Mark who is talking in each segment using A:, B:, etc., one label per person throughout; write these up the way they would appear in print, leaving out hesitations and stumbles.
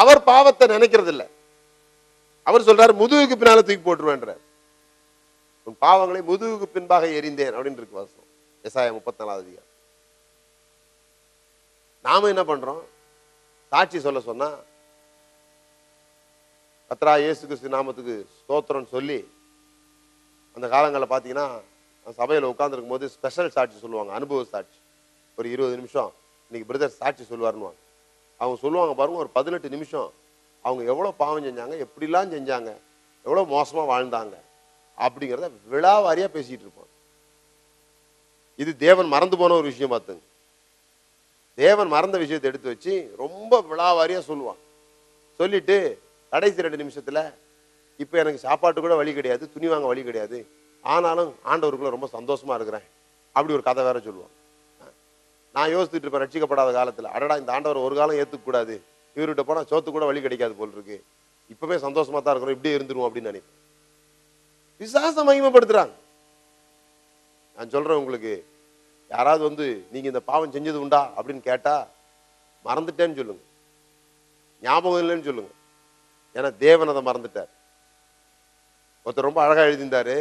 A: அவர் பாவத்தை நினைக்கிறது இல்லை. அவர் சொல்றாரு முதுகுக்கு பின்னால தூக்கி போட்டுருவேன்றார். உன் பாவங்களை முதுகுக்கு பின்பாக எரிந்தேன் அப்படின்னு இருக்கு வாசம். எசாயா 34 அதிகாரம். நாம என்ன பண்றோம்? சாட்சி சொல்ல சொன்னா கர்த்தராகிய இயேசு கிறிஸ்து நாமத்துக்கு ஸ்தோத்திரம் சொல்லி அந்த காலங்களில் பார்த்தீங்கன்னா சபையில் உட்கார்ந்துருக்கும் போது ஸ்பெஷல் சாட்சி சொல்லுவாங்க, அனுபவ சாட்சி. ஒரு 20 நிமிஷம் இன்னைக்கு பிரதர் சாட்சி சொல்லுவாருன்னு அவங்க சொல்லுவாங்க பாருங்க. ஒரு 18 நிமிஷம் அவங்க எவ்வளோ பாவம் செஞ்சாங்க, எப்படிலாம் செஞ்சாங்க, எவ்வளோ மோசமாக வாழ்ந்தாங்க அப்படிங்கிறத விழாவாரியாக பேசிகிட்டு இருப்பாங்க. இது தேவன் மறந்து போன ஒரு விஷயம். பார்த்துங்க, தேவன் மறந்த விஷயத்தை எடுத்து வச்சு ரொம்ப விழாவாரியாக சொல்லுவாங்க. சொல்லிட்டு கடைசி 2 நிமிஷத்தில் இப்போ எனக்கு சாப்பாட்டு கூட வழி கிடையாது, துணி வாங்க வழி கிடையாது, ஆனாலும் ஆண்டவருக்குள்ள ரொம்ப சந்தோஷமா இருக்கிறேன் அப்படி ஒரு கதை வேற சொல்லுவாங்க. நான் யோசிச்சுட்டு இருப்பேன் ரட்சிக்கப்படாத காலத்தில், அடடா இந்த ஆண்டவர் ஒரு காலம் ஏற்றுக்கூடாது, இவர்கிட்ட போனால் சோத்து கூட வழி கிடைக்காது போல் இருக்கு, இப்பவே சந்தோஷமா தான் இருக்கிறோம், இப்படியே இருந்துருவோம் அப்படின்னு நினைப்பேன். விசுவாச மகிமைப்படுத்துறாங்க. நான் சொல்றேன் உங்களுக்கு, யாராவது நீங்க இந்த பாவம் செஞ்சது உண்டா அப்படின்னு கேட்டா மறந்துட்டேன்னு சொல்லுங்க, ஞாபகம் இல்லைன்னு சொல்லுங்க. ஏன்னா தேவன் அதை மறந்துட்டார். ஒருத்தர் ரொம்ப அழகா எழுதியிருந்தாரு,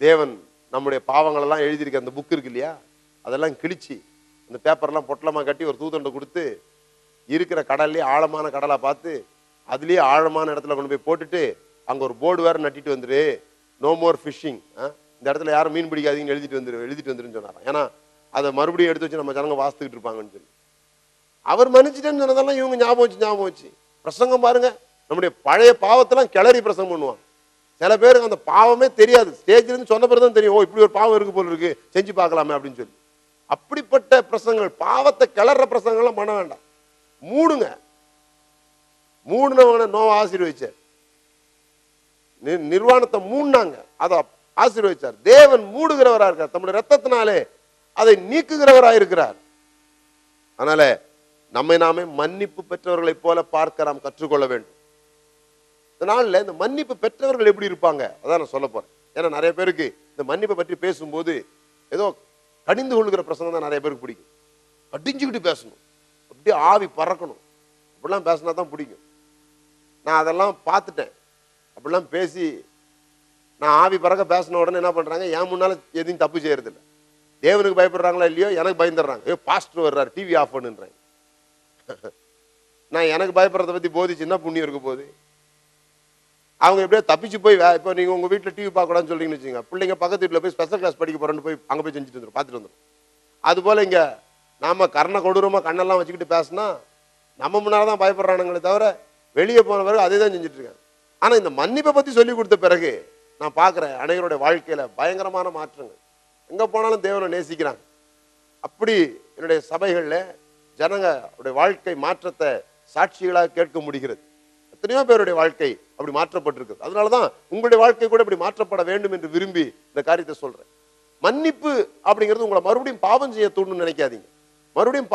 A: தேவன் நம்முடைய பாவங்கள் எல்லாம் எழுதியிருக்க அந்த புக் இருக்கு இல்லையா, அதெல்லாம் கிழிச்சு அந்த பேப்பர்லாம் பொட்டலமா கட்டி ஒரு தூதண்டை கொடுத்து இருக்கிற கடல்லே ஆழமான கடலா பார்த்து அதுலயே ஆழமான இடத்துல கொண்டு போய் போட்டுட்டு அங்க ஒரு போர்டு வேற நட்டிட்டு வந்துரு, நோ மோர் ஃபிஷிங், இந்த இடத்துல யாரும் மீன் பிடிக்காதீங்கன்னு எழுதிட்டு வந்துருன்னு சொன்னாராம். ஏன்னா அதை மறுபடியும் எடுத்து வச்சு நம்ம ஜனங்க வாசித்துக்கிட்டு இருப்பாங்கன்னு சொல்லி அவர் மன்னிச்சிட்டேன்னு சொன்னதெல்லாம் இவங்க ஞாபகம் வச்சு பிரசங்கம் பாருங்க. நம்முடைய பழைய பாவத்தெல்லாம் கிளறி பிரசங்கம் பண்ணுவாங்க. சில பேருக்கு அந்த பாவமே தெரியாது, ஸ்டேஜ்ல இருந்து சொன்ன பிறகு தான் தெரியும், ஓ இப்படி ஒரு பாவம் இருக்கு போல இருக்கு, செஞ்சு பார்க்கலாமே அப்படின்னு சொல்லி. அப்படிப்பட்ட பிரசங்கங்கள், பாவத்தை கிளற பிரசங்கம்லாம் பண்ண வேண்டாம். மூடுங்க. மூடுனவங்க நோவ ஆசீர்வதிச்சார், நிர்வாணத்தை மூடினாங்க, அதை ஆசீர்வதிச்சார். தேவன் மூடுகிறவராக இருக்கார், தம்முடைய ரத்தத்தினாலே அதை நீக்குகிறவராக இருக்கிறார். அதனால நம்மை நாமே மன்னிப்பு பெற்றவர்களை போல பார்க்க நாம் கற்றுக்கொள்ள வேண்டும். இதனால இந்த மன்னிப்பு பெற்றவர்கள் எப்படி இருப்பாங்க அதான் நான் சொல்ல போறேன். ஏன்னா நிறைய பேருக்கு இந்த மன்னிப்பை பற்றி பேசும்போது ஏதோ கடிந்து கொள்ளுகிற பிரசங்கம் தான் நிறைய பேருக்கு பிடிக்கும். கடிஞ்சுக்கிட்டு பேசணும், அப்படியே ஆவி பறக்கணும், அப்படிலாம் பேசினா தான் பிடிக்கும். நான் அதெல்லாம் பார்த்துட்டேன். அப்படிலாம் பேசி நான் ஆவி பறக்க பேசின உடனே என்ன பண்றாங்க, என் முன்னால எதையும் தப்பு செய்யறது இல்லை. தேவனுக்கு பயப்படுறாங்களா இல்லையோ, எனக்கு பயந்துடுறாங்க. ஐயோ பாஸ்டர் வர்றாரு, டிவி ஆஃப் பண்ணுன்றாங்க. நான் எனக்கு பயப்படுறத பத்தி போதிச்சு என்ன புண்ணியம் இருக்க போகுது? அவங்க எப்படியோ தப்பிச்சு போய் இப்போ நீங்க உங்க வீட்டில் டிவி பார்க்கக்கூடாதுன்னு சொல்றீங்கன்னு வச்சுங்க, பிள்ளைங்க பக்கத்து வீட்டில் போய் ஸ்பெஷல் கிளாஸ் படிக்க போறேன்னு போய் அங்கே போய் செஞ்சுட்டு வந்துடும், பார்த்துட்டு வந்துடும். அது போல இங்க நாம கர்ண கொடூரமா கண்ணெல்லாம் வச்சுக்கிட்டு பேசினா நம்ம முன்னால தான் பயப்படுறானுங்களே தவிர வெளியே போன பிறகு அதே தான் செஞ்சுட்டு இருக்காங்க. ஆனா இந்த மன்னிப்பை பத்தி சொல்லி கொடுத்த பிறகு நான் பார்க்குறேன் அனைவருடைய வாழ்க்கையில பயங்கரமான மாற்றங்கள். எங்க போனாலும் தேவனை நேசிக்கிறாங்க. அப்படி என்னுடைய சபைகளில் ஜனங்களுடைய வாழ்க்கை மாற்றத்தை சாட்சிகளாக கேட்க முடிகிறது. எத்தனையோ பேருடைய வாழ்க்கை அப்படி மாற்றப்பட்டிருக்கு. அதனாலதான் உங்களுடைய வாழ்க்கை கூட இப்படி மாற்றப்பட வேண்டும் என்று விரும்பி இந்த காரியத்தை சொல்றேன். மன்னிப்பு அப்படிங்கிறது உங்களை மறுபடியும் பாவம் செய்ய தூண்டணும்னு நினைக்காதீங்க. மறுபடியும்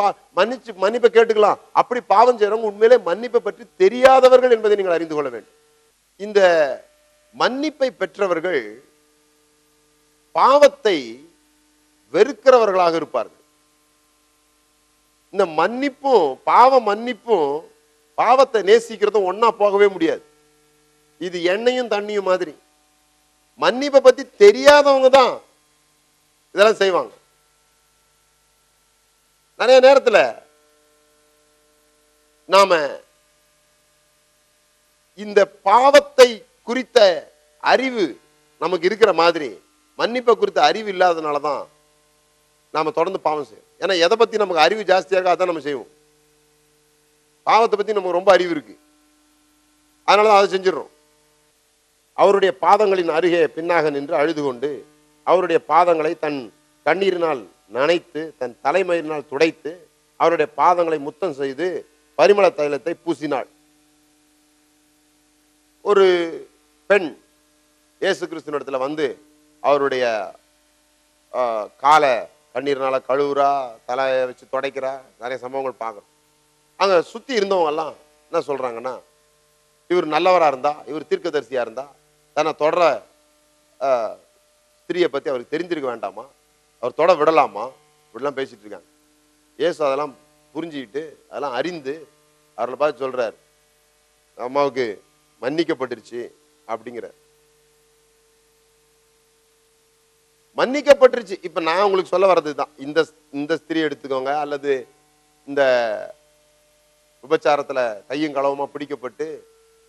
A: மன்னிப்பை கேட்டுக்கலாம். அப்படி பாவம் செய்யறவங்க உண்மையிலே மன்னிப்பை பற்றி தெரியாதவர்கள் என்பதை நீங்கள் அறிந்து கொள்ள வேண்டும். இந்த மன்னிப்பை பெற்றவர்கள் பாவத்தை வெறுக்கிறவர்களாக இருப்பார்கள். இந்த மன்னிப்பும் மன்னிப்பும் பாவத்தை நேசிக்கிறதும் ஒன்னா போகவே முடியாது. இது எண்ணெயும் தண்ணியும் மாதிரி. மன்னிப்பை பத்தி தெரியாதவங்க தான் இதெல்லாம் செய்வாங்க. நிறைய நேரத்தில் நாம இந்த பாவத்தை குறித்த அறிவு நமக்கு இருக்கிற மாதிரி மன்னிப்பை குறித்த அறிவு இல்லாதனாலதான் நாம தொடர்ந்து பாவம் செய்வோம். ஏன்னா எதை பத்தி நமக்கு அறிவு ஜாஸ்தியா இருக்கா அதான் நம்ம செய்வோம். பாவத்தை பத்தி நமக்கு ரொம்ப அறிவு இருக்கு, அதனாலதான் அதை செஞ்சிடறோம். அவருடைய பாதங்களின் அருகே பின்னாக நின்று அழுது கொண்டு அவருடைய பாதங்களை தன் கண்ணீரினால் நனைத்து தன் தலைமயிரினால் துடைத்து அவருடைய பாதங்களை முத்தம் செய்து பரிமள தைலத்தை பூசினாள். ஒரு பெண் இயேசு கிறிஸ்துவினிடத்துல வந்து அவருடைய காலை கண்ணீர்னால கழுவுறா, தலையை வச்சு துடைக்கிறா. நிறைய சம்பவங்கள் பார்க்குறோம். அங்கே சுற்றி இருந்தவங்க எல்லாம் என்ன சொல்றாங்கன்னா, இவர் நல்லவராக இருந்தா, இவர் தீர்க்கதரிசியா இருந்தா, தன்னை தொடர ஸ்திரியை பற்றி அவருக்கு தெரிஞ்சிருக்க வேண்டாமா, அவர் தொட விடலாமா, இப்படிலாம் பேசிட்டு இருக்காங்க. இயேசு அதெல்லாம் புரிஞ்சுக்கிட்டு அதெல்லாம் அறிந்து அவர்களை பார்த்து சொல்றார், அம்மாவுக்கு மன்னிக்கப்பட்டுருச்சு அப்படிங்கிற. மன்னிக்கப்பட்டுருச்சு. இப்ப நான் உங்களுக்கு சொல்ல வர்றதுதான், இந்த இந்த ஸ்திரீ எடுத்துக்கோங்க, அல்லது இந்த விபச்சாரத்துல கையும் களவுமா பிடிக்கப்பட்டு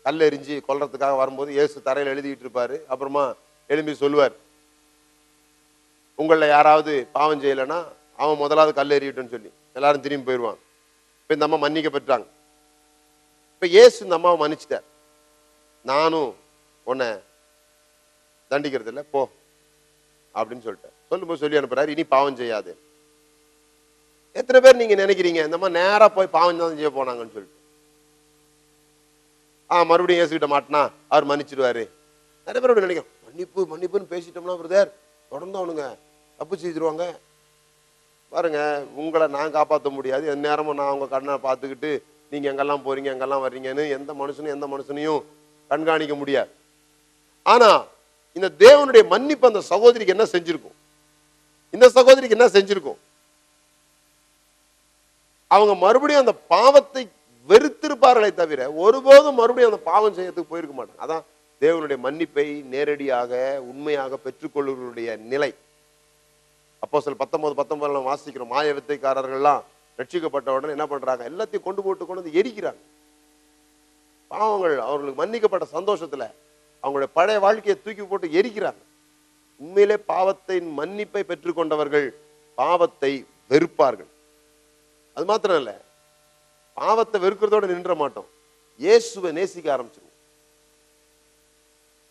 A: கல் எறிஞ்சு கொல்றதுக்காக வரும்போது இயேசு தரையில் எழுதிட்டு இருப்பாரு. அப்புறமா எழும்பி சொல்லுவார், உங்களில் யாராவது பாவம் செய்யலைன்னா அவன் முதலாவது கல் எறியட்டும்னு சொல்லி எல்லாரும் திரும்பி போயிடுவான். இப்ப இந்த அம்மா மன்னிக்கப்பட்டாங்க. இப்ப இயேசு இந்த அம்மாவை மன்னிச்சிட்டார். நானும் உன்னை தண்டிக்கிறது இல்லை, போ அப்படின்னு சொல்லிட்டார். சொல்லும்போது சொல்லி அனுப்புறாரு, இனி பாவம் செய்யாது. எத்தனை பேர் நீங்க நினைக்கிறீங்க இந்த மாதிரி நேரா போய் பாவம் தான் செய்ய போனாங்கன்னு சொல்லிட்டு மறுபடியும் இயேசுகிட்ட மாட்டினா அவர் மன்னிச்சிடுவாரு? நிறைய பேர் அப்படி நினைக்கிறோம். மன்னிப்பு மன்னிப்புன்னு பேசிட்டோம்னா பிரதர் தொடர்ந்து அவனுங்க தப்பு செய்திருவாங்க. பாருங்க, உங்களை நான் காப்பாற்ற முடியாது. எந்த நேரமும் நான் உங்க கண்ணை பார்த்துக்கிட்டு நீங்க எங்கெல்லாம் போறீங்க எங்கெல்லாம் வர்றீங்கன்னு எந்த மனுஷனையும் கண்காணிக்க முடியாது. ஆனா இந்த தேவனுடைய மன்னிப்பு அந்த சகோதரிக்கு என்ன செஞ்சிருக்கும்? இந்த சகோதரிக்கு என்ன செஞ்சிருக்கும்? அவங்க மறுபடியும் அந்த பாவத்தை வெறுத்திருப்பார்களே தவிர ஒருபோதும் மறுபடியும் அந்த பாவம் செய்யறதுக்கு போயிருக்க மாட்டாங்க. அதான் தேவனுடைய மன்னிப்பை நேரடியாக உண்மையாக பெற்றுக்கொள்ளுடைய நிலை. அப்போஸ்தலர் 19:19 வாசிக்கிறோம். மாய வித்தைக்காரர்கள்லாம் ரட்சிக்கப்பட்ட உடனே என்ன பண்றாங்க? எல்லாத்தையும் கொண்டு வந்து எரிக்கிறாங்க. பாவங்கள் அவர்களுக்கு மன்னிக்கப்பட்ட சந்தோஷத்துல அவங்களுடைய பழைய வாழ்க்கையை தூக்கி போட்டு எரிக்கிறாங்க. உண்மையிலே பாவத்தின் மன்னிப்பை பெற்றுக்கொண்டவர்கள் பாவத்தை வெறுப்பார்கள். அது மாத்திரம் இல்ல, பாவத்தை வெறுக்கிறதோட நின்ற மாட்டோம், இயேசுவை நேசிக்க ஆரம்பிச்சிருவோம்.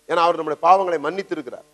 A: ஏன்னா அவர் நம்முடைய பாவங்களை மன்னித்து இருக்கிறார்.